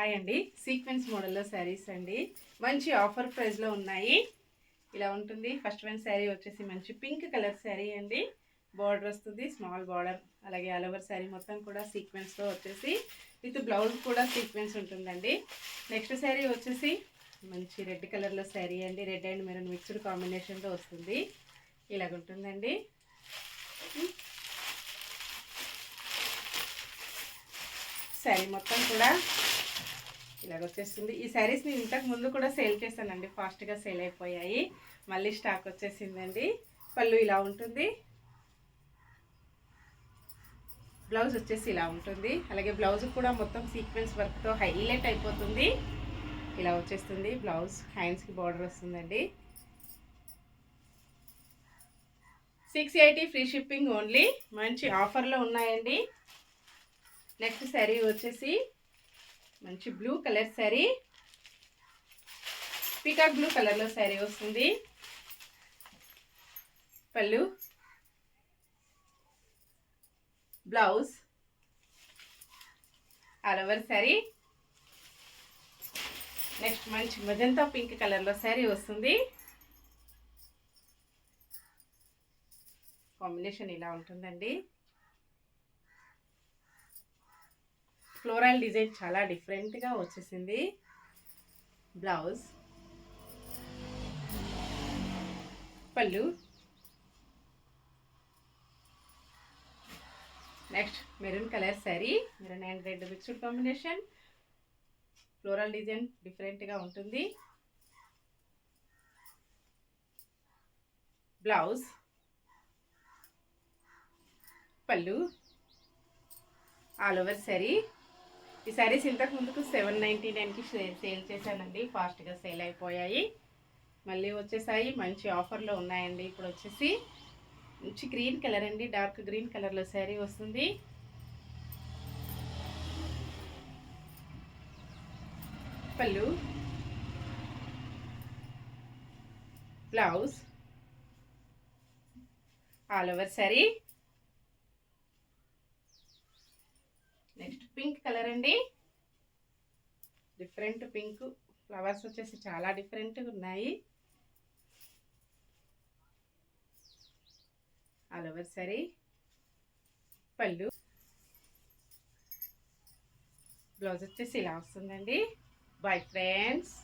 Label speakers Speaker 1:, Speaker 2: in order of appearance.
Speaker 1: Hi అండి, sequence మోడల్లో శారీస్ అండి. మంచి ఆఫర్ ప్రైస్లో ఉన్నాయి. ఇలా ఉంటుంది. ఫస్ట్ వన్ శారీ వచ్చేసి మంచి పింక్ కలర్ శారీ అండి. బార్డర్ వస్తుంది, స్మాల్ బార్డర్. అలాగే ఆల్ ఓవర్ శారీ మొత్తం కూడా సీక్వెన్స్తో వచ్చేసి విత్ బ్లౌజ్ కూడా సీక్వెన్స్ ఉంటుందండి. నెక్స్ట్ శారీ వచ్చేసి మంచి రెడ్ కలర్లో శారీ అండి. రెడ్ అండ్ మెరూన్ మిక్స్డ్ కాంబినేషన్లో వస్తుంది. ఇలాగుంటుందండి. శారీ మొత్తం కూడా ఇలాగ వచ్చేస్తుంది. ఈ శారీస్ నేను ఇంతకు ముందు కూడా సేల్ చేశానండి, ఫాస్ట్గా సేల్ అయిపోయాయి. మళ్ళీ స్టాక్ వచ్చేసిందండి. పళ్ళు ఇలా ఉంటుంది, బ్లౌజ్ వచ్చేసి ఇలా ఉంటుంది. అలాగే బ్లౌజ్ కూడా మొత్తం సీక్వెన్స్ వర్క్తో హైలైట్ అయిపోతుంది. ఇలా వచ్చేస్తుంది బ్లౌజ్. హ్యాండ్స్కి బార్డర్ వస్తుందండి. 680 ఫ్రీ షిప్పింగ్ ఓన్లీ. మంచి ఆఫర్లో ఉన్నాయండి. నెక్స్ట్ శారీ వచ్చేసి మంచి blue colour sari, peacock blue కలర్లో శారీ వస్తుంది. పళ్ళు, blouse, all over sari. Next మంచి మజంతా పింక్ కలర్లో శారీ వస్తుంది. కాంబినేషన్ ఇలా ఉంటుందండి. ఫ్లోరల్ డిజైన్ చాలా డిఫరెంట్గా వచ్చేసింది. బ్లౌజ్, పళ్ళు, next maroon colour sari, maroon and red mixed combination. Floral design డిఫరెంట్గా ఉంటుంది. బ్లౌజ్, పళ్ళు, ఆల్ ఓవర్ శారీ. ఈ శారీస్ ఇంతకు ముందుకు 799కి సేల్ చేశానండి, ఫాస్ట్గా సేల్ అయిపోయాయి. మళ్ళీ వచ్చేసాయి, మంచి ఆఫర్లో ఉన్నాయండి. ఇప్పుడు వచ్చేసి మంచి గ్రీన్ కలర్ అండి, డార్క్ గ్రీన్ కలర్లో శారీ వస్తుంది. పళ్ళు, blouse, all over sari. Next pink colour అండి, డిఫరెంట్ పింక్. ఫ్లవర్స్ వచ్చేసి చాలా డిఫరెంట్గా ఉన్నాయి. ఆల్ ఓవర్ శారీ, పళ్ళు, బ్లౌజ్ వచ్చేసి ఇలా వస్తుందండి. Bye friends.